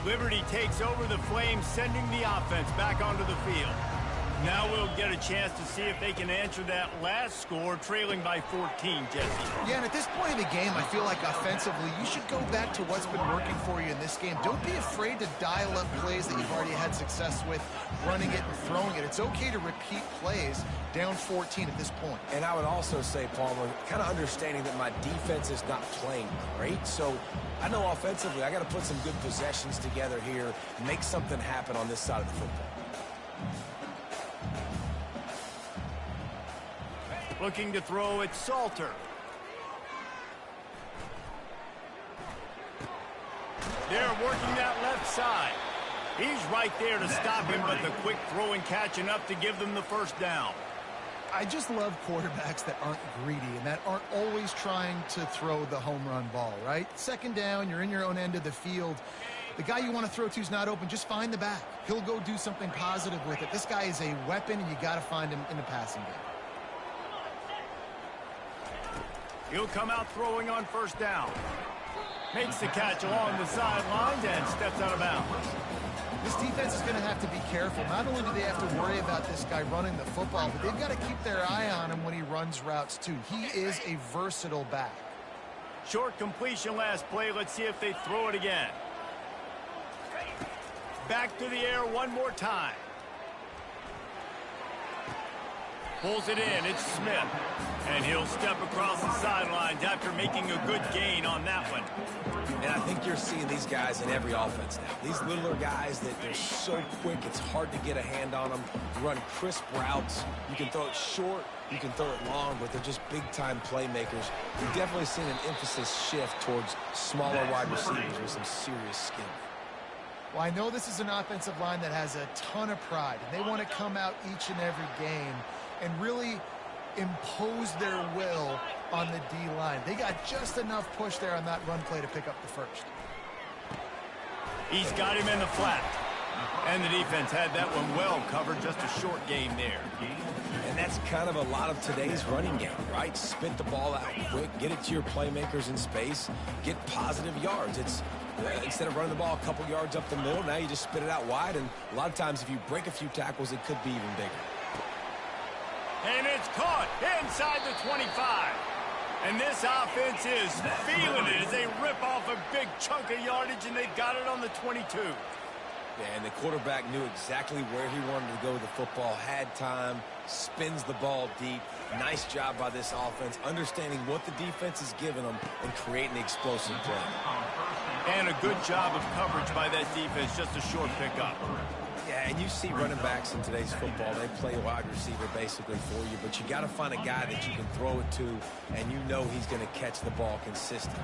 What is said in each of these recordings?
Liberty takes over the Flames, sending the offense back onto the field. Now we'll get a chance to see if they can answer that last score, trailing by 14, Jesse. Yeah, and at this point in the game, I feel like offensively, you should go back to what's been working for you in this game. Don't be afraid to dial up plays that you've already had success with, running it and throwing it. It's okay to repeat plays down 14 at this point. And I would also say, Palmer, kind of understanding that my defense is not playing great, so I know offensively I got to put some good possessions together here, make something happen on this side of the football. Looking to throw it, Salter. They're working that left side. He's right there to stop him, but the quick throw and catch enough to give them the first down. I just love quarterbacks that aren't greedy and that aren't always trying to throw the home run ball, right? Second down, you're in your own end of the field. The guy you want to throw to is not open. Just find the back. He'll go do something positive with it. This guy is a weapon, and you got to find him in the passing game. He'll come out throwing on first down. Makes the catch along the sidelines and steps out of bounds. This defense is going to have to be careful. Not only do they have to worry about this guy running the football, but they've got to keep their eye on him when he runs routes too. He is a versatile back. Short completion last play. Let's see if they throw it again. Back to the air one more time. Pulls it in. It's Smith. And he'll step across the sidelines after making a good gain on that one. And I think you're seeing these guys in every offense now. These littler guys that they're so quick, it's hard to get a hand on them. Run crisp routes. You can throw it short, you can throw it long, but they're just big-time playmakers. We've definitely seen an emphasis shift towards smaller wide receivers with some serious skill. Well, I know this is an offensive line that has a ton of pride, and they want to come out each and every game and really impose their will on the D-line. They got just enough push there on that run play to pick up the first. He's got him in the flat. And the defense had that one well covered, just a short gain there. And that's kind of a lot of today's running game, right? Spit the ball out quick, get it to your playmakers in space, get positive yards. It's instead of running the ball a couple yards up the middle, now you just spit it out wide, and a lot of times if you break a few tackles, it could be even bigger. And it's caught inside the 25. And this offense is feeling it as they rip off a big chunk of yardage, and they've got it on the 22. Yeah, and the quarterback knew exactly where he wanted to go with the football, had time, spins the ball deep. Nice job by this offense, understanding what the defense is giving them and creating the explosive play. And a good job of coverage by that defense, just a short pickup. Yeah, and you see running backs in today's football, they play wide receiver basically for you, but you got to find a guy that you can throw it to, and you know he's going to catch the ball consistently.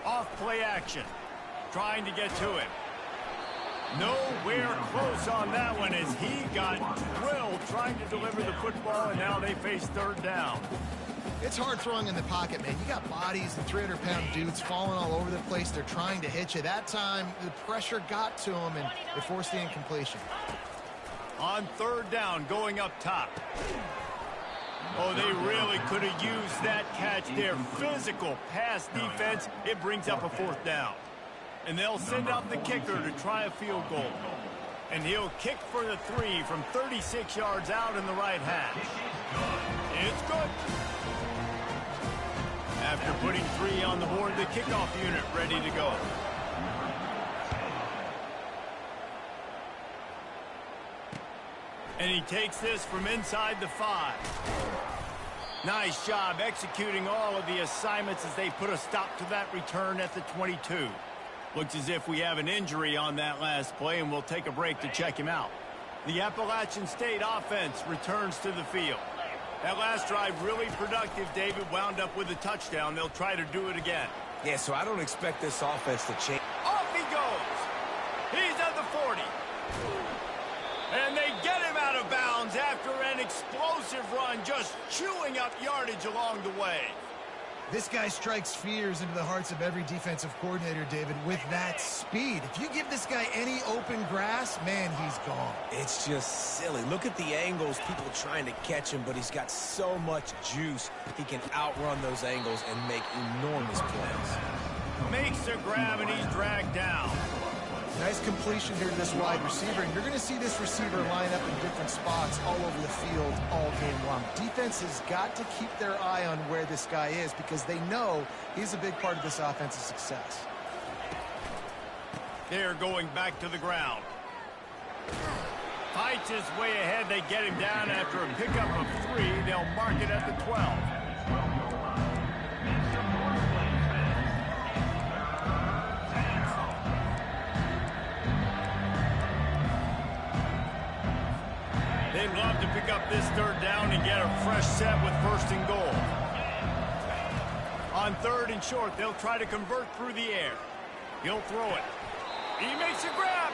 Off play action, trying to get to it. Nowhere close on that one as he got drilled trying to deliver the football, and now they face third down. It's hard throwing in the pocket, man. You got bodies and 300-pound dudes falling all over the place. They're trying to hit you. That time, the pressure got to them, and it forced the incompletion. On third down, going up top. Oh, they really could have used that catch there. Physical pass defense. It brings up a fourth down. And they'll send out the kicker to try a field goal. And he'll kick for the 3 from 36 yards out in the right hash. It's good. After putting 3 on the board, the kickoff unit ready to go. And he takes this from inside the 5. Nice job executing all of the assignments as they put a stop to that return at the 22. Looks as if we have an injury on that last play, and we'll take a break to check him out. The Appalachian State offense returns to the field. That last drive really productive. David wound up with a touchdown. They'll try to do it again. Yeah, so I don't expect this offense to change. Off he goes. He's at the 40. And they get him out of bounds after an explosive run, just chewing up yardage along the way. This guy strikes fears into the hearts of every defensive coordinator, David, with that speed. If you give this guy any open grass, man, he's gone. It's just silly. Look at the angles, people trying to catch him, but he's got so much juice. He can outrun those angles and make enormous plays. Makes the grab, and he's dragged down. Nice completion here to this wide receiver, and you're going to see this receiver line up in different spots all over the field all game long. Defense has got to keep their eye on where this guy is because they know he's a big part of this offense's success. They're going back to the ground. Fights his way ahead. They get him down after a pickup of 3. They'll mark it at the 12. They'd love to pick up this 3rd down and get a fresh set with 1st and goal. On 3rd and short, they'll try to convert through the air. He'll throw it. He makes a grab.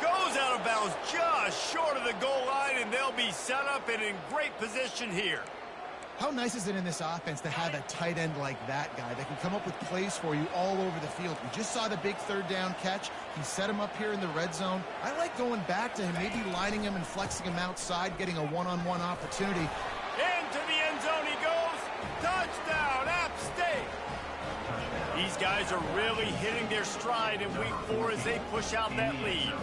Goes out of bounds just short of the goal line, and they'll be set up and in great position here. How nice is it in this offense to have a tight end like that guy that can come up with plays for you all over the field? We just saw the big 3rd down catch. He set him up here in the red zone. I like going back to him, maybe lining him and flexing him outside, getting a one-on-one opportunity. Into the end zone he goes. Touchdown, App State. These guys are really hitting their stride in week 4 as they push out that lead.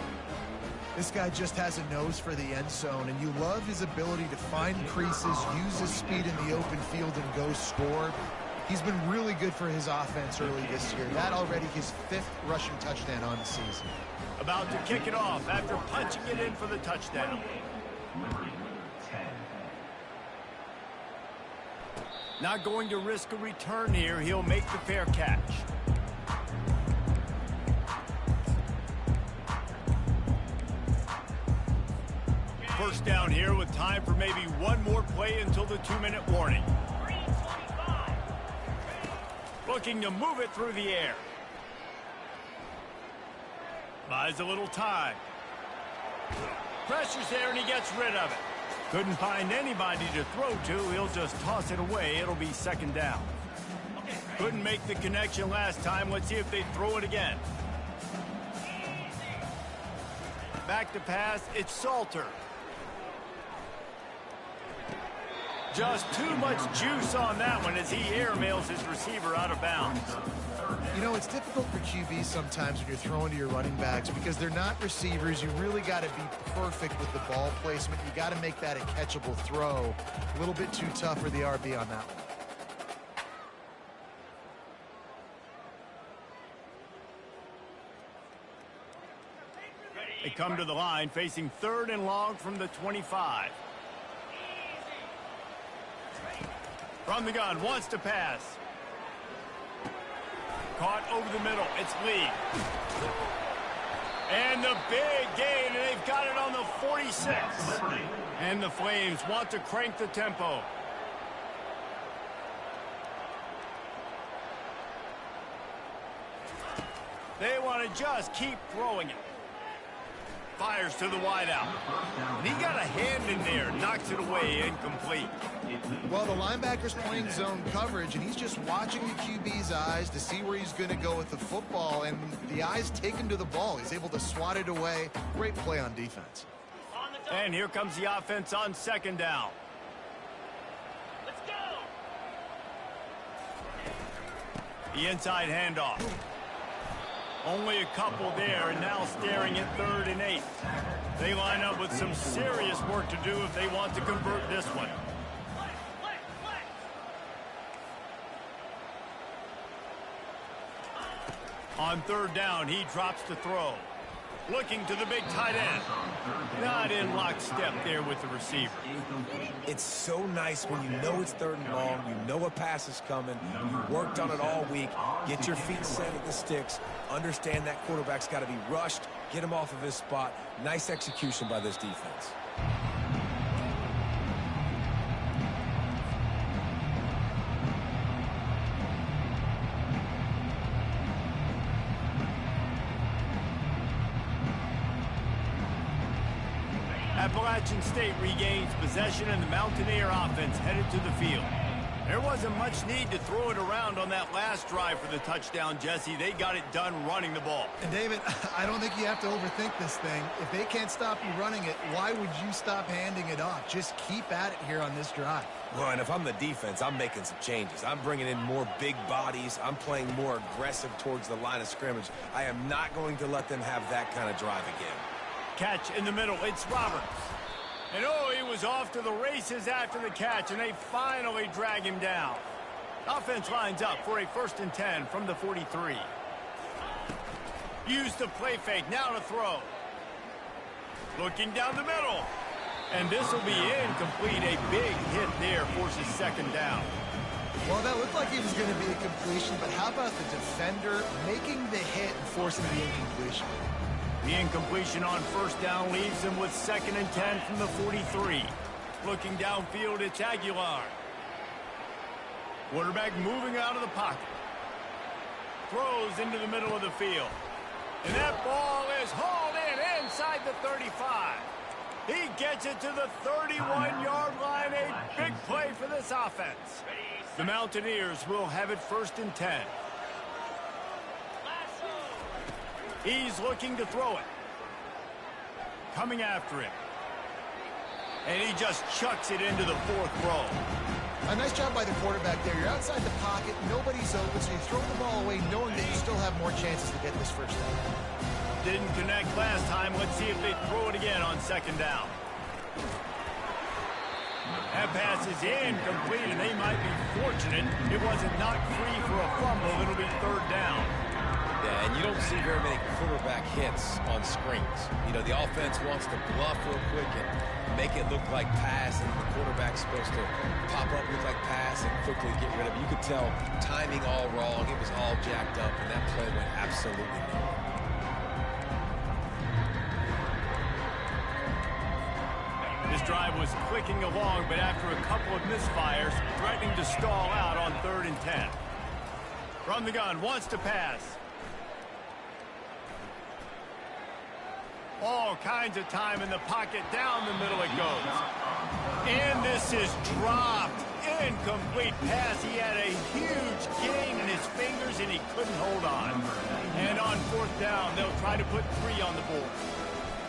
This guy just has a nose for the end zone, and you love his ability to find creases, use his speed in the open field, and go score. He's been really good for his offense early this year. That already his 5th rushing touchdown on the season. About to kick it off after punching it in for the touchdown. Not going to risk a return here. He'll make the fair catch. First down here with time for maybe one more play until the 2-minute warning. Looking to move it through the air. Buys a little time. Pressure's there and he gets rid of it. Couldn't find anybody to throw to. He'll just toss it away. It'll be 2nd down. Couldn't make the connection last time. Let's see if they throw it again. Back to pass. It's Salter. Just too much juice on that one as he airmails his receiver out of bounds. You know, it's difficult for QBs sometimes when you're throwing to your running backs because they're not receivers. You really got to be perfect with the ball placement. You got to make that a catchable throw. A little bit too tough for the RB on that one. They come to the line facing 3rd and long from the 25. From the gun, wants to pass. Caught over the middle. It's Lee. And the big gain, and they've got it on the 46. And the Flames want to crank the tempo. They want to just keep throwing it. Fires to the wideout. And he got a hand in there, knocks it away, incomplete. Well, the linebacker's playing zone coverage, and he's just watching the QB's eyes to see where he's going to go with the football, and the eyes take him to the ball. He's able to swat it away. Great play on defense. And here comes the offense on 2nd down. Let's go. The inside handoff. Only a couple there, and now staring at 3rd and 8. They line up with some serious work to do if they want to convert this one. On 3rd down, he drops to throw. Looking to the big tight end. Not in lockstep there with the receiver. It's so nice when you know it's 3rd and long, you know a pass is coming, you worked on it all week, get your feet set at the sticks, understand that quarterback's got to be rushed, get him off of his spot. Nice execution by this defense. Appalachian State regains possession, and the Mountaineer offense headed to the field. There wasn't much need to throw it around on that last drive for the touchdown, Jesse. They got it done running the ball. And David, I don't think you have to overthink this thing. If they can't stop you running it, why would you stop handing it off? Just keep at it here on this drive. Well, and if I'm the defense, I'm making some changes. I'm bringing in more big bodies. I'm playing more aggressive towards the line of scrimmage. I am not going to let them have that kind of drive again. Catch in the middle. It's Roberts. And oh, he was off to the races after the catch, and they finally drag him down. Offense lines up for a 1st and 10 from the 43. Use the play fake, now to throw. Looking down the middle. And this will be incomplete. A big hit there forces 2nd down. Well, that looked like it was going to be a completion, but how about the defender making the hit and forcing the incompletion? The incompletion on 1st down leaves him with 2nd and 10 from the 43. Looking downfield, it's Aguilar. Quarterback moving out of the pocket. Throws into the middle of the field. And that ball is hauled in inside the 35. He gets it to the 31-yard line. A big play for this offense. The Mountaineers will have it 1st and 10. He's looking to throw it. Coming after him. And he just chucks it into the 4th row. A nice job by the quarterback there. You're outside the pocket, nobody's open, so you throw the ball away knowing that you still have more chances to get this 1st down. Didn't connect last time. Let's see if they throw it again on 2nd down. That pass is incomplete, and they might be fortunate it wasn't knocked free for a fumble. It'll be 3rd down. Yeah, and you don't see very many quarterback hits on screens. You know, the offense wants to bluff real quick and make it look like pass, and the quarterback's supposed to pop up, look like pass, and quickly get rid of it. You could tell timing all wrong. It was all jacked up, and that play went absolutely nowhere. This drive was clicking along, but after a couple of misfires, threatening to stall out on 3rd and 10. From the gun, wants to pass. All kinds of time in the pocket. Down the middle it goes. And this is dropped. Incomplete pass. He had a huge gain in his fingers, and he couldn't hold on. And on 4th down, they'll try to put 3 on the board.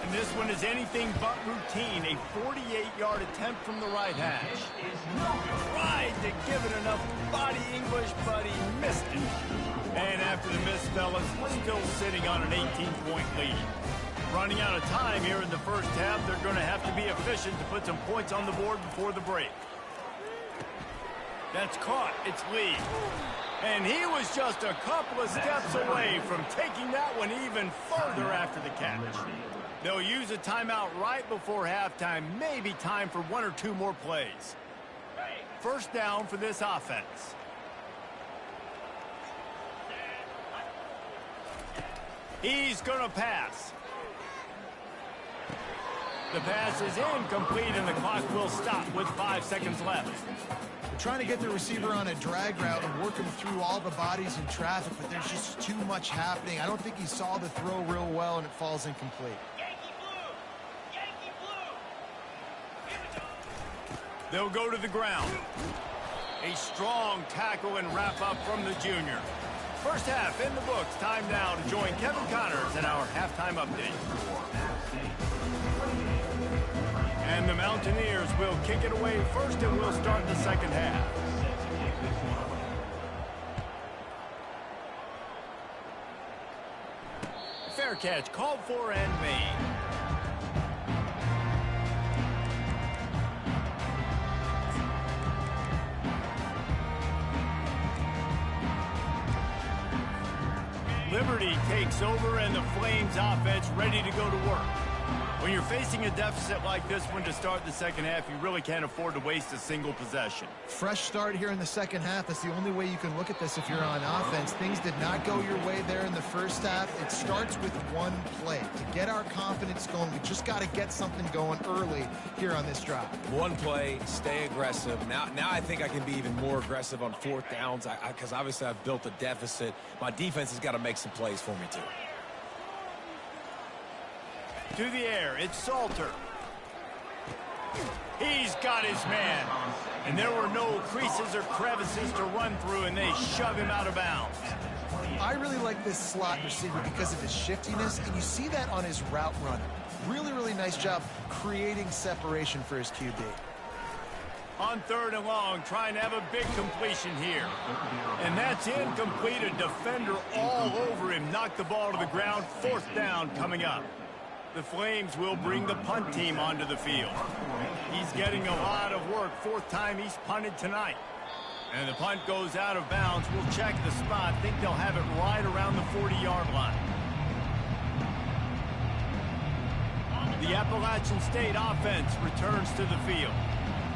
And this one is anything but routine. A 48-yard attempt from the right hash. Tried to give it enough body English, but he missed it. And after the miss, fellas, still sitting on an 18-point lead. Running out of time here in the 1st half, they're going to have to be efficient to put some points on the board before the break. That's caught. It's Lee. And he was just a couple of steps away from taking that one even further after the catch. They'll use a timeout right before halftime. Maybe time for 1 or 2 more plays. 1st down for this offense. He's going to pass. The pass is incomplete, and the clock will stop with 5 seconds left. They're trying to get the receiver on a drag route and work him through all the bodies in traffic, but there's just too much happening. I don't think he saw the throw real well, and it falls incomplete. Yankee blue! Yankee blue! Here we go. They'll go to the ground. A strong tackle and wrap up from the junior. 1st half in the books. Time now to join Kevin Connors in our halftime update. And the Mountaineers will kick it away first, and we'll start the 2nd half. Fair catch called for and made. Liberty takes over, and the Flames offense ready to go to work. When you're facing a deficit like this one to start the 2nd half, you really can't afford to waste a single possession. Fresh start here in the 2nd half. That's the only way you can look at this if you're on offense. Things did not go your way there in the 1st half. It starts with one play. To get our confidence going, we just got to get something going early here on this drive. One play, stay aggressive. Now I think I can be even more aggressive on 4th downs because obviously I've built a deficit. My defense has got to make some plays for me too. To the air, it's Salter. He's got his man. And there were no creases or crevices to run through, and they shove him out of bounds. I really like this slot receiver because of his shiftiness, and you see that on his route runner. Really, really nice job creating separation for his QB. On 3rd and long, trying to have a big completion here. And that's incomplete. A defender all over him. Knocked the ball to the ground. 4th down coming up. The Flames will bring the punt team onto the field. He's getting a lot of work. 4th time he's punted tonight. And the punt goes out of bounds. We'll check the spot. Think they'll have it right around the 40-yard line. The Appalachian State offense returns to the field.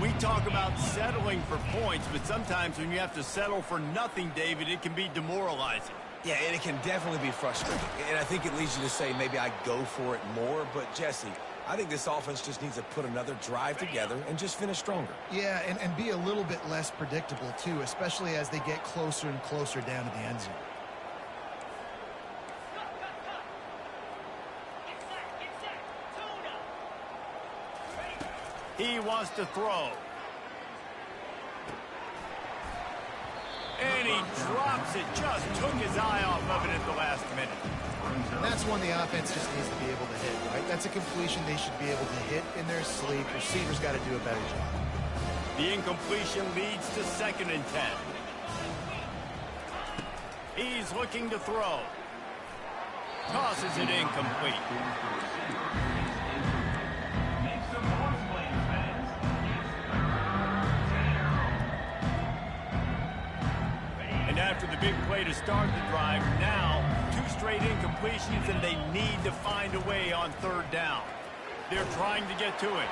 We talk about settling for points, but sometimes when you have to settle for nothing, David, it can be demoralizing. Yeah, and it can definitely be frustrating. And I think it leads you to say maybe I go for it more. But, Jesse, I think this offense just needs to put another drive together and just finish stronger. Yeah, and be a little bit less predictable, too, especially as they get closer and closer down to the end zone. He wants to throw. And he drops it. Just took his eye off of it at the last minute. And that's one the offense just needs to be able to hit, right? That's a completion they should be able to hit in their sleep. Receivers got to do a better job. The incompletion leads to 2nd and 10. He's looking to throw. Tosses it incomplete. After the big play to start the drive, now 2 straight incompletions, and they need to find a way on 3rd down. They're trying to get to it.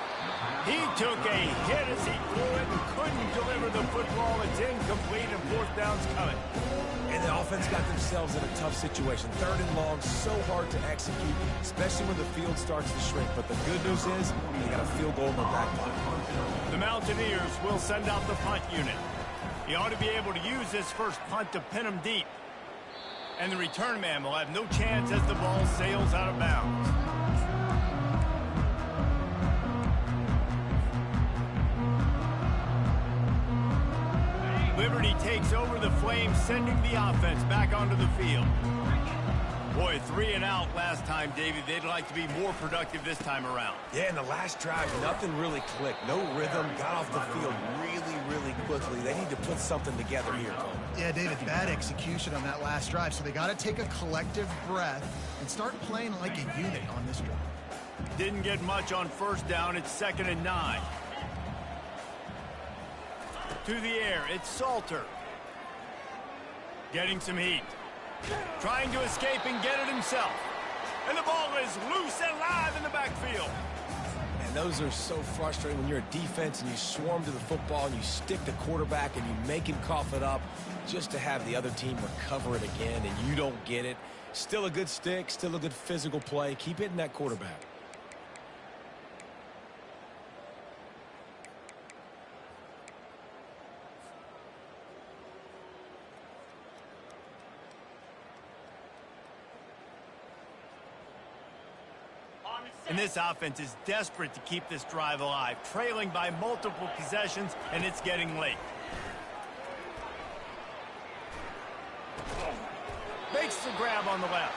He took a hit as he threw it and couldn't deliver the football. It's incomplete, and 4th down's coming. And the offense got themselves in a tough situation. 3rd and long, so hard to execute, especially when the field starts to shrink. But the good news is they got a field goal in their back pocket. The Mountaineers will send out the punt unit. He ought to be able to use this first punt to pin him deep. And the return man will have no chance as the ball sails out of bounds. Liberty takes over the Flames, sending the offense back onto the field. Boy, 3 and out last time, David. They'd like to be more productive this time around. Yeah, in the last drive, nothing really clicked. No rhythm, got off the field really quickly. They need to put something together here, Cole. Yeah, David, bad execution on that last drive, so they got to take a collective breath and start playing like a unit on this drive. Didn't get much on 1st down. It's 2nd and 9. To the air, it's Salter. Getting some heat. Trying to escape and get it himself. And the ball is loose and live in the backfield. And those are so frustrating when you're a defense and you swarm to the football and you stick the quarterback and you make him cough it up just to have the other team recover it again and you don't get it. Still a good stick, still a good physical play. Keep hitting that quarterback. And this offense is desperate to keep this drive alive, trailing by multiple possessions, and it's getting late. Makes the grab on the left.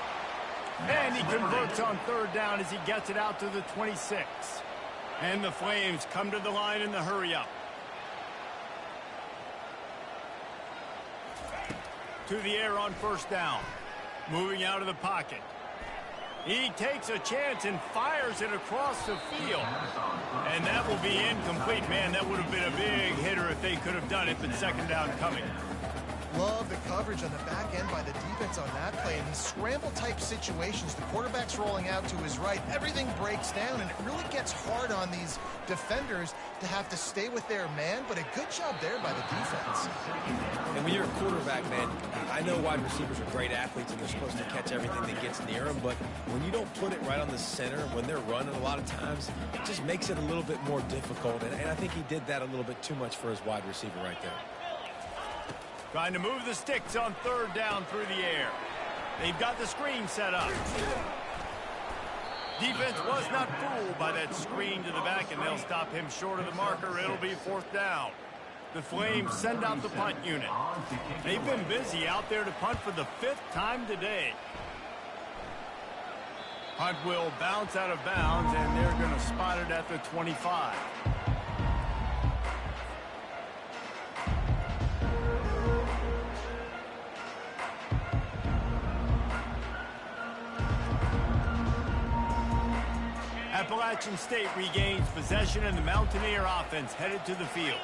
And he converts on 3rd down as he gets it out to the 26. And the Flames come to the line in the hurry-up. To the air on 1st down. Moving out of the pocket. He takes a chance and fires it across the field. And that will be incomplete. Man, that would have been a big hitter if they could have done it, but 2nd down coming. Love the coverage on the back end by the defense on that play. In these scramble-type situations, the quarterback's rolling out to his right. Everything breaks down, and it really gets hard on these defenders to have to stay with their man, but a good job there by the defense. And when you're a quarterback, man, I know wide receivers are great athletes and they're supposed to catch everything that gets near them, but when you don't put it right on the center, when they're running a lot of times, it just makes it a little bit more difficult. And I think he did that a little bit too much for his wide receiver right there. Trying to move the sticks on 3rd down through the air. They've got the screen set up. Defense was not fooled by that screen to the back, and they'll stop him short of the marker. It'll be 4th down. The Flames send out the punt unit. They've been busy out there to punt for the 5th time today. Punt will bounce out of bounds, and they're going to spot it at the 25. Appalachian State regains possession, and the Mountaineer offense headed to the field.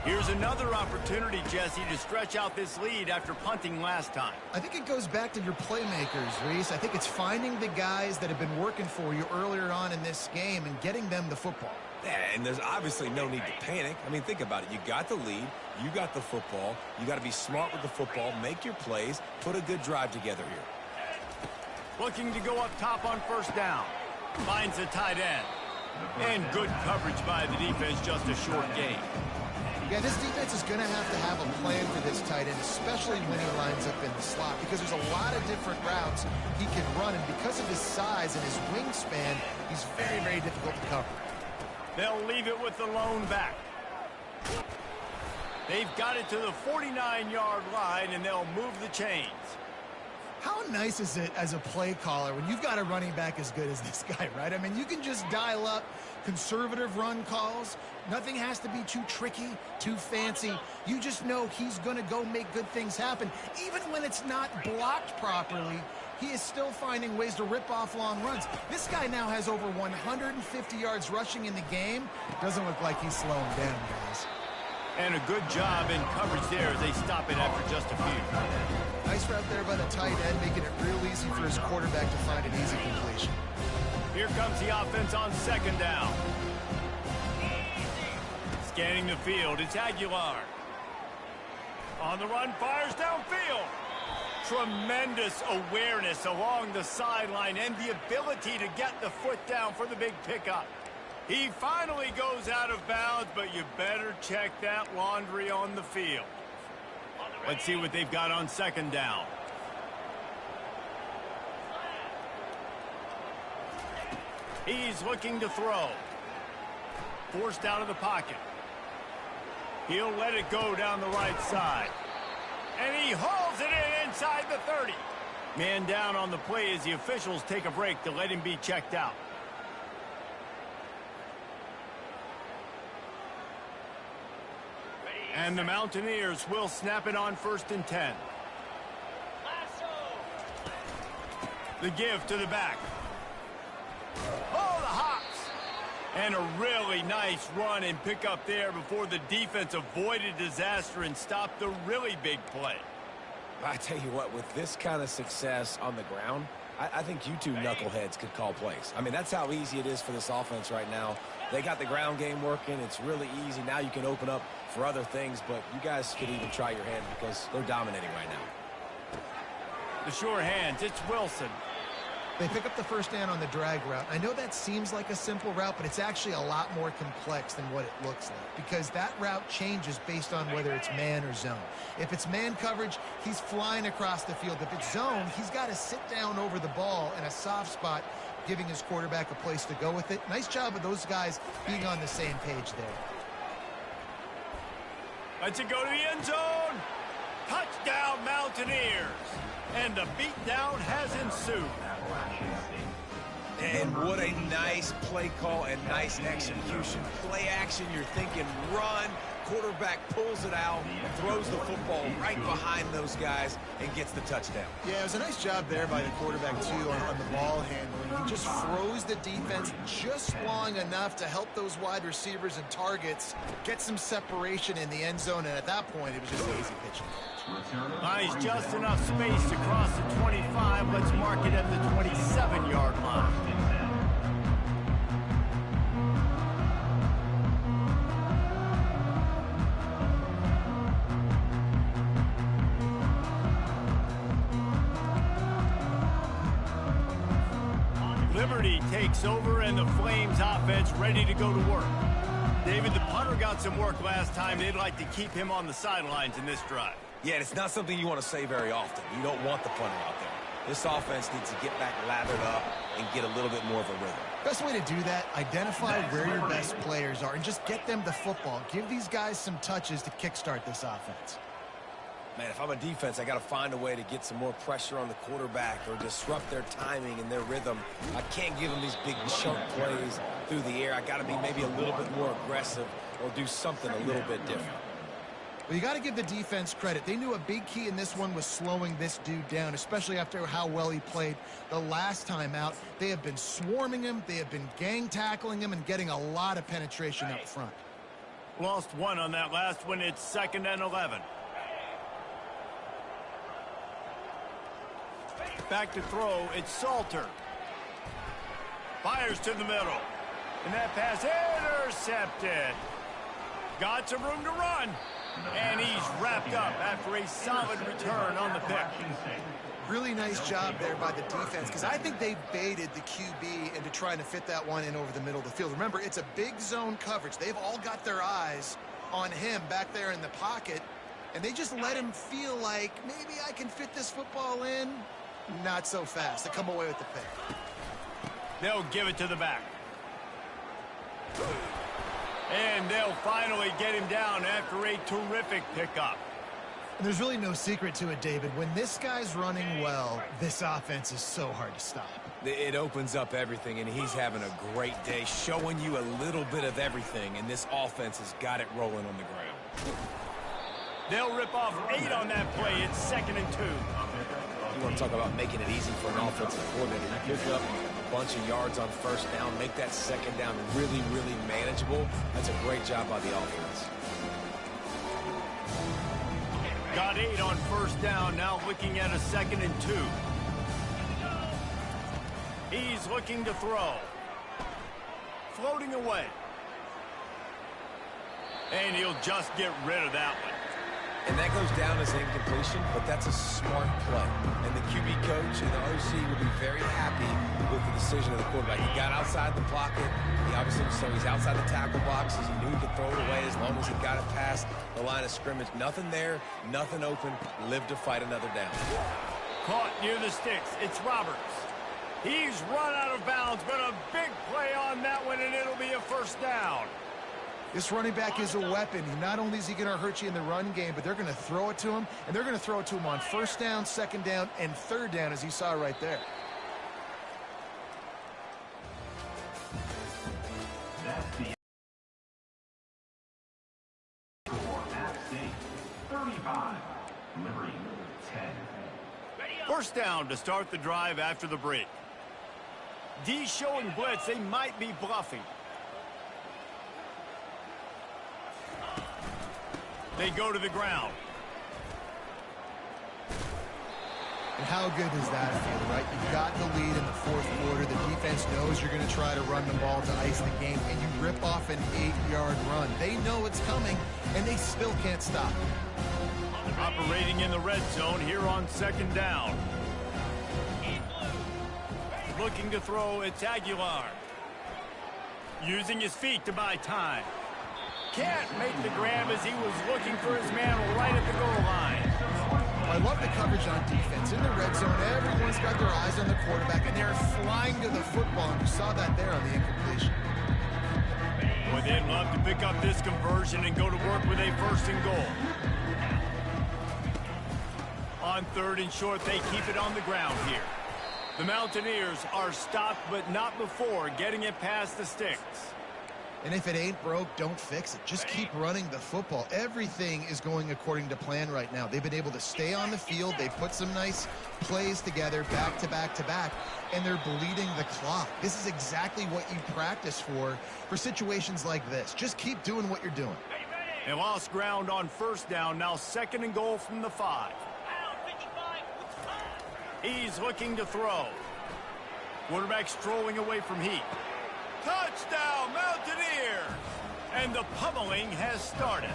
Here's another opportunity, Jesse, to stretch out this lead after punting last time. I think it goes back to your playmakers, Reese. I think it's finding the guys that have been working for you earlier on in this game and getting them the football. Yeah, and there's obviously no need to panic. I mean, think about it. You got the lead. You got the football. You got to be smart with the football, make your plays, put a good drive together here. Looking to go up top on 1st down. Finds a tight end. And good coverage by the defense, just a short gain. Yeah, this defense is going to have a plan for this tight end, especially when he lines up in the slot, because there's a lot of different routes he can run, and because of his size and his wingspan, he's very, very difficult to cover. They'll leave it with the lone back. They've got it to the 49-yard line, and they'll move the chains. How nice is it as a play caller when you've got a running back as good as this guy, right? I mean, you can just dial up conservative run calls. Nothing has to be too tricky, too fancy. You just know he's going to go make good things happen. Even when it's not blocked properly, he is still finding ways to rip off long runs. This guy now has over 150 yards rushing in the game. Doesn't look like he's slowing down, guys. And a good job in coverage there as they stop it after just a few. Nice route there by the tight end, making it real easy for his quarterback to find an easy completion. Here comes the offense on 2nd down. Scanning the field, it's Aguilar. On the run, fires downfield. Tremendous awareness along the sideline and the ability to get the foot down for the big pickup. He finally goes out of bounds, but you better check that laundry on the field. Let's see what they've got on 2nd down. He's looking to throw. Forced out of the pocket. He'll let it go down the right side. And he hauls it in inside the 30. Man down on the play as the officials take a break to let him be checked out. And the Mountaineers will snap it on 1st and 10. The give to the back. Oh, the hops. And a really nice run and pick up there before the defense avoided disaster and stopped the really big play. I tell you what, with this kind of success on the ground, I think you two knuckleheads could call plays. I mean, that's how easy it is for this offense right now. They got the ground game working. It's really easy. Now you can open up for other things, but you guys could even try your hand because they're dominating right now. The sure hands, it's Wilson. They pick up the 1st down on the drag route. I know that seems like a simple route, but it's actually a lot more complex than what it looks like because that route changes based on whether it's man or zone. If it's man coverage, he's flying across the field. If it's zone, he's got to sit down over the ball in a soft spot, giving his quarterback a place to go with it. Nice job of those guys being on the same page there. Lets it go to the end zone. Touchdown, Mountaineers. And the beatdown has ensued. And what a nice play call and nice execution. Play action, you're thinking run. Quarterback pulls it out, throws the football right behind those guys, and gets the touchdown. Yeah, it was a nice job there by the quarterback, too, on the ball handling. He just froze the defense just long enough to help those wide receivers and targets get some separation in the end zone, and at that point, it was just an easy pitching. Nice, just enough space to cross the 25. Let's mark it at the 27-yard line. Liberty takes over, and the Flames offense ready to go to work. David, the punter got some work last time. They'd like to keep him on the sidelines in this drive. Yeah, it's not something you want to say very often. You don't want the punter out there. This offense needs to get back lathered up and get a little bit more of a rhythm. Best way to do that, identify where your best players are and just get them the football. Give these guys some touches to kickstart this offense. Man, if I'm a defense, I got to find a way to get some more pressure on the quarterback or disrupt their timing and their rhythm. I can't give them these big chunk plays through the air. I got to be maybe a little bit more aggressive or do something a little bit different. Well, you got to give the defense credit. They knew a big key in this one was slowing this dude down, especially after how well he played the last time out. They have been swarming him. They have been gang tackling him and getting a lot of penetration up front. Lost one on that last one. It's 2nd and 11. Back to throw. It's Salter. Fires to the middle. And that pass intercepted. Got some room to run. And he's wrapped up after a solid return on the pick. Really nice job there by the defense because I think they baited the QB into trying to fit that one in over the middle of the field. Remember, it's a big zone coverage. They've all got their eyes on him back there in the pocket, and they just let him feel like maybe I can fit this football in. Not so fast. They come away with the pick. They'll give it to the back. And they'll finally get him down after a terrific pickup. And there's really no secret to it, David. When this guy's running well, this offense is so hard to stop. It opens up everything, and he's having a great day, showing you a little bit of everything, and this offense has got it rolling on the ground. They'll rip off 8 on that play. It's 2nd and 2. You want to talk about making it easy for an offensive coordinator. You pick up a bunch of yards on first down, make that second down really, really manageable. That's a great job by the offense. Got 8 on first down, now looking at a 2nd and 2. He's looking to throw. Floating away. And he'll just get rid of that one. And that goes down as incompletion, but that's a smart play. And the QB coach and the OC will be very happy with the decision of the quarterback. He got outside the pocket. He obviously, so he's outside the tackle boxes. He knew to throw it away as long as he got it past the line of scrimmage. Nothing there, nothing open. Live to fight another down. Caught near the sticks. It's Roberts. He's run out of bounds, but a big play on that one, and it'll be a first down. This running back is a weapon. Not only is he going to hurt you in the run game, but they're going to throw it to him, and they're going to throw it to him on first down, second down, and third down, as you saw right there. That's the score. App State 35, Liberty 10. First down to start the drive after the break. D showing blitz. They might be bluffing. They go to the ground. And how good does that feel, right? You've gotten the lead in the fourth quarter. The defense knows you're going to try to run the ball to ice the game, and you rip off an 8-yard run. They know it's coming, and they still can't stop it. Operating in the red zone here on second down. Looking to throw, it's Aguilar. Using his feet to buy time. Can't make the grab as he was looking for his man right at the goal line. I love the coverage on defense. In the red zone, everyone's got their eyes on the quarterback, and they're flying to the football, and you saw that there on the incompletion. Well, they'd love to pick up this conversion and go to work with a first and goal. On third and short, they keep it on the ground here. The Mountaineers are stopped, but not before getting it past the sticks. And if it ain't broke, don't fix it. Just keep running the football. Everything is going according to plan right now. They've been able to stay on the field. They put some nice plays together back to back to back, and they're bleeding the clock. This is exactly what you practice for situations like this. Just keep doing what you're doing. They lost ground on first down. Now second and goal from the 5. He's looking to throw. Quarterback strolling away from Heat. Touchdown, Mountaineers! And the pummeling has started.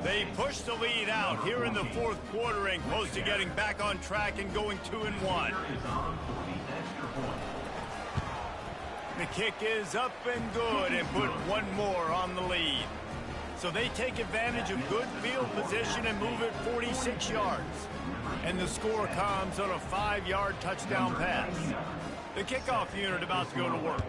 They push the lead out here in the fourth quarter and close to getting back on track and going 2-1. The kick is up and good and put one more on the lead. So they take advantage of good field position and move it 46 yards. And the score comes on a 5-yard touchdown pass. The kickoff unit about to go to work.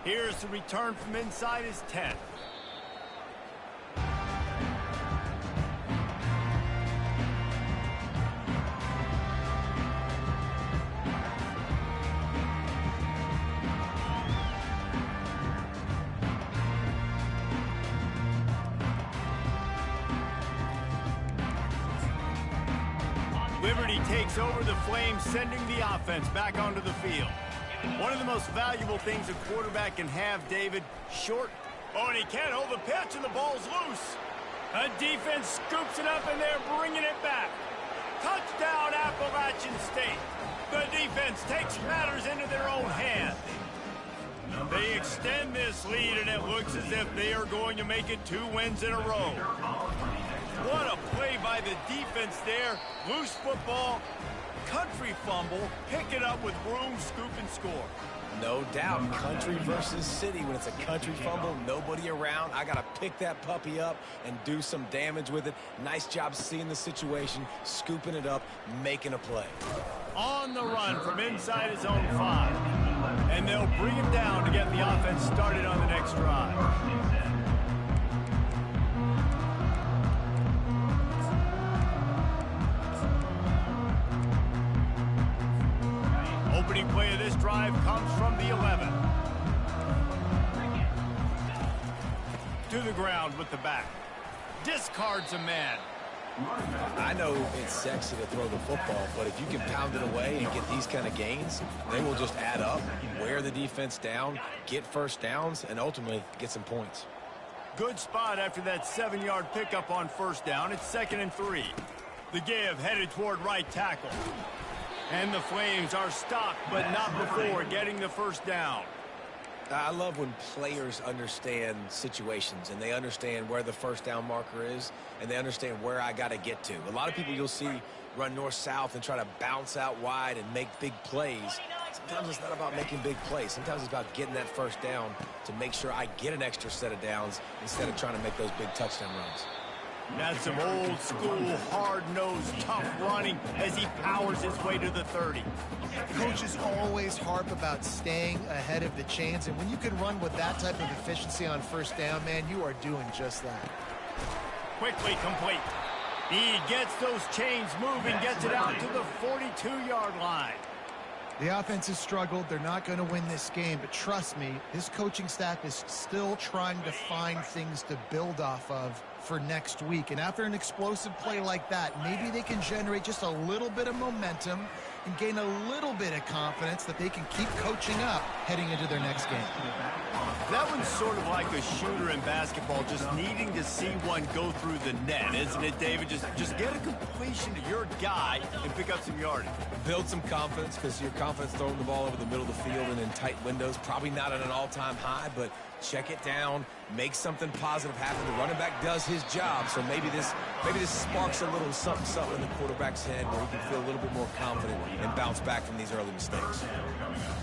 Here's the return from inside his 10. Liberty takes over the Flames, sending the offense back onto the field. One of the most valuable things a quarterback can have, David, short. Oh, and he can't hold the pitch, and the ball's loose. A defense scoops it up, and they're bringing it back. Touchdown, Appalachian State. The defense takes matters into their own hands. They extend this lead, and it looks as if they are going to make it 2 wins in a row. What a play by the defense there. Loose football. Country fumble, pick it up with room, scoop, and score. No doubt, country versus city. When it's a country fumble, nobody around. I got to pick that puppy up and do some damage with it. Nice job seeing the situation, scooping it up, making a play. On the run from inside his own 5. And they'll bring him down to get the offense started on the next drive. Opening play of this drive comes from the 11. To the ground with the back. Discards a man. I know it's sexy to throw the football, but if you can pound it away and get these kind of gains, they will just add up, wear the defense down, get first downs, and ultimately get some points. Good spot after that 7-yard pickup on first down. It's 2nd and 3. The give headed toward right tackle. And the Flames are stopped, but not before getting the first down. I love when players understand situations and they understand where the first down marker is and they understand where I got to get to. A lot of people you'll see run north-south and try to bounce out wide and make big plays. Sometimes it's not about making big plays. Sometimes it's about getting that first down to make sure I get an extra set of downs instead of trying to make those big touchdown runs. That's some old-school, hard-nosed, tough running as he powers his way to the 30. Coaches always harp about staying ahead of the chains, and when you can run with that type of efficiency on first down, man, you are doing just that. Quickly complete. He gets those chains moving, gets it out to the 42-yard line. The offense has struggled. They're not going to win this game, but trust me, this coaching staff is still trying to find things to build off of for next week. And after an explosive play like that, maybe they can generate just a little bit of momentum and gain a little bit of confidence that they can keep coaching up heading into their next game. That one's sort of like a shooter in basketball, just needing to see one go through the net, isn't it, David? Just get a completion to your guy and pick up some yardage. Build some confidence, because your confidence throwing the ball over the middle of the field and in tight windows, probably not at an all-time high, but check it down, make something positive happen. The running back does his job, so maybe this sparks a little something in the quarterback's head where he can feel a little bit more confident and bounce back from these early mistakes.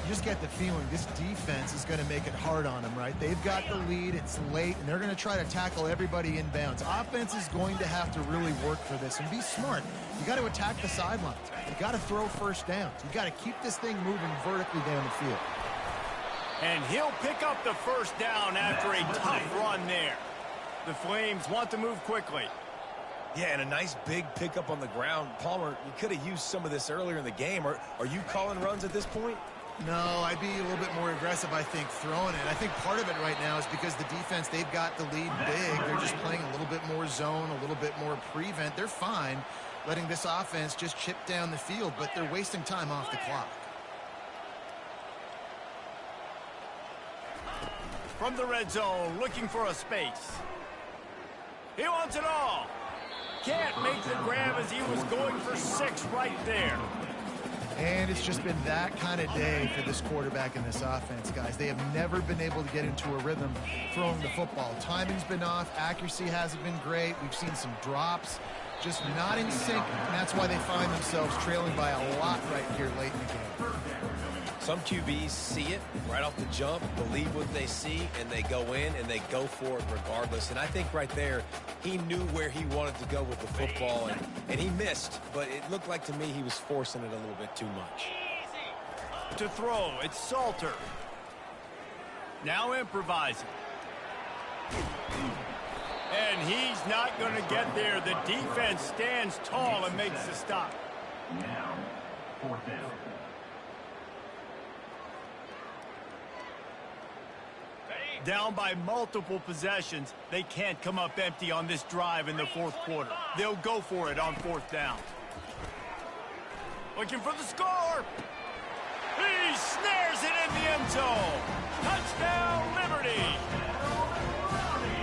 You just get the feeling this defense is going to make it hard on them, right? They've got the lead, it's late, and they're going to try to tackle everybody inbounds. Offense is going to have to really work for this and be smart. You got to attack the sidelines. You got to throw first downs. You got to keep this thing moving vertically down the field. And he'll pick up the first down after a tough run there. The Flames want to move quickly. Yeah, and a nice big pickup on the ground. Palmer, you could have used some of this earlier in the game. Are you calling runs at this point? No, I'd be a little bit more aggressive, I think, throwing it. I think part of it right now is because the defense, they've got the lead big. They're just playing a little bit more zone, a little bit more prevent. They're fine letting this offense just chip down the field, but they're wasting time off the clock. From the red zone, looking for a space. He wants it all. Can't make the grab as he was going for 6 right there. And it's just been that kind of day for this quarterback and this offense, guys. They have never been able to get into a rhythm throwing the football. Timing's been off. Accuracy hasn't been great. We've seen some drops, just not in sync. And that's why they find themselves trailing by a lot right here late in the game. Some QBs see it right off the jump, believe what they see, and they go in and they go for it regardless. And I think right there, he knew where he wanted to go with the football, and he missed. But it looked like to me he was forcing it a little bit too much. To throw, it's Salter. Now improvising. And he's not going to get there. The defense stands tall and makes the stop. Now, 4th down. Down by multiple possessions, they can't come up empty on this drive in the 4th quarter. They'll go for it on 4th down. Looking for the score. He snares it in the end zone. Touchdown, Liberty.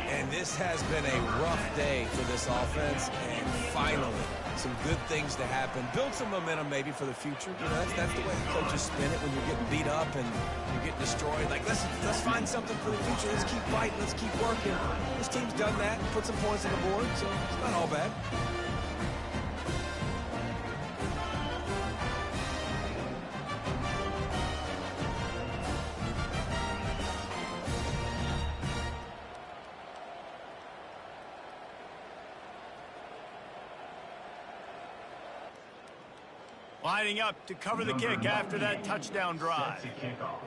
And this has been a rough day for this offense, and finally, some good things to happen. Build some momentum maybe for the future. You know, that's the way the coaches spin it when you're getting beat up and you're getting destroyed. Like, let's find something for the future. Let's keep fighting. Let's keep working. This team's done that, put some points on the board, so it's not all bad. Lining up to cover the kick after that touchdown drive. Set to kickoff.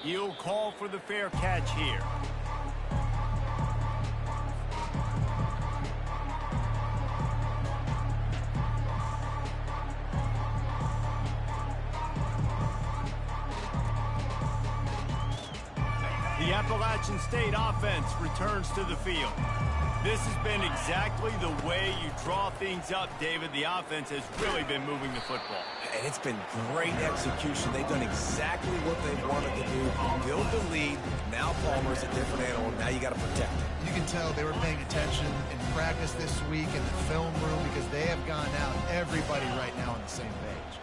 You'll call for the fair catch here. The Appalachian State offense returns to the field. This has been exactly the way you draw things up, David. The offense has really been moving the football. And it's been great execution. They've done exactly what they wanted to do. Build the lead. Now Palmer's a different animal. Now you got to protect him. You can tell they were paying attention in practice this week in the film room because they have gone out, everybody right now on the same page.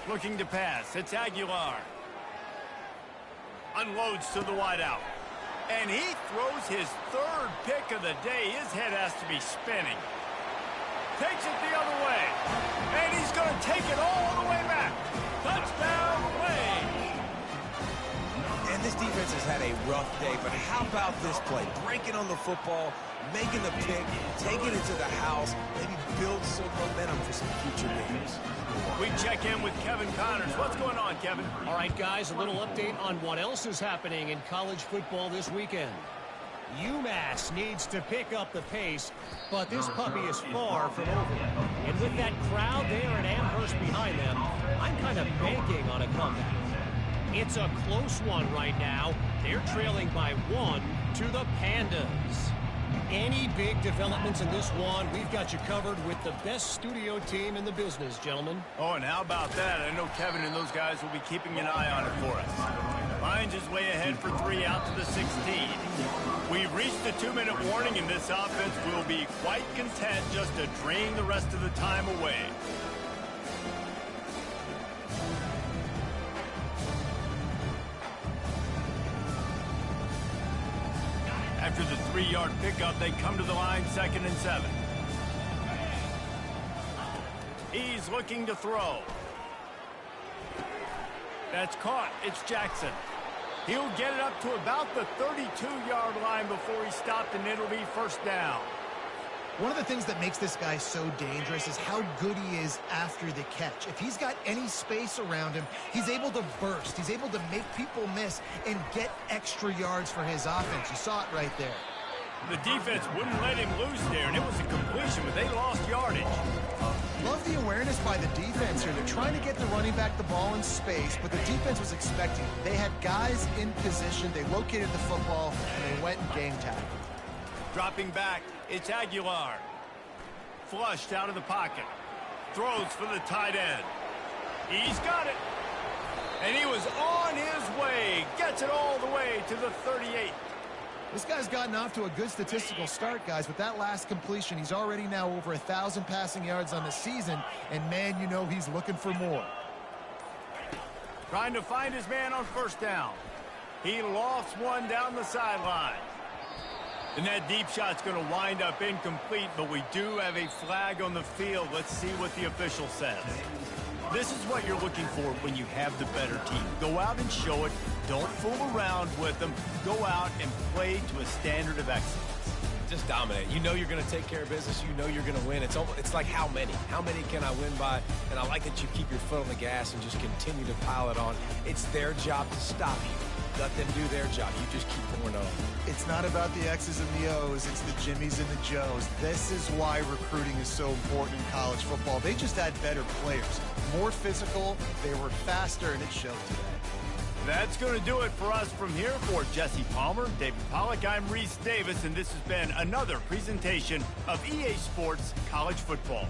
Looking to pass. It's Aguilar. Unloads to the wideout. And he throws his 3rd pick of the day. His head has to be spinning. Takes it the other way. And he's going to take it all the way back. Touchdown, Wade. And this defense has had a rough day, but how about this play? Breaking on the football, making the pick, taking it to the house, maybe build some momentum for some future games. We check in with Kevin Connors. What's going on, Kevin? All right, guys, a little update on what else is happening in college football this weekend. UMass needs to pick up the pace, but this puppy is far from over. And with that crowd there at Amherst behind them, I'm kind of banking on a comeback. It's a close one right now. They're trailing by 1 to the Pandas. Any big developments in this one, we've got you covered with the best studio team in the business, gentlemen. Oh, and how about that? I know Kevin and those guys will be keeping an eye on it for us. Finds his way ahead for 3 out to the 16. We've reached the 2-minute warning, and this offense will be quite content just to drain the rest of the time away. After the 3-yard pickup, they come to the line 2nd and 7. He's looking to throw. That's caught. It's Jackson. He'll get it up to about the 32-yard line before he's stopped, and it'll be 1st down. One of the things that makes this guy so dangerous is how good he is after the catch. If he's got any space around him, he's able to burst. He's able to make people miss and get extra yards for his offense. You saw it right there. The defense wouldn't let him loose there, and it was a completion, but they lost yardage. Love the awareness by the defense here. They're trying to get the running back the ball in space, but the defense was expecting it. They had guys in position. They located the football, and they went and game tackled. Dropping back, it's Aguilar. Flushed out of the pocket. Throws for the tight end. He's got it. And he was on his way. Gets it all the way to the 38. This guy's gotten off to a good statistical start, guys. With that last completion, he's already now over 1,000 passing yards on the season, and man, you know he's looking for more. Trying to find his man on first down. He lofts one down the sideline. And that deep shot's going to wind up incomplete, but we do have a flag on the field. Let's see what the official says. This is what you're looking for when you have the better team. Go out and show it. Don't fool around with them. Go out and play to a standard of excellence. Just dominate. You know you're going to take care of business. You know you're going to win. It's like how many? How many can I win by? And I like that you keep your foot on the gas and just continue to pile it on. It's their job to stop you. Let them do their job. You just keep pouring on. It's not about the X's and the O's. It's the Jimmies and the Joes. This is why recruiting is so important in college football. They just had better players. More physical. They were faster, and it showed today. That's going to do it for us from here. For Jesse Palmer, David Pollack, I'm Reese Davis, and this has been another presentation of EA Sports College Football.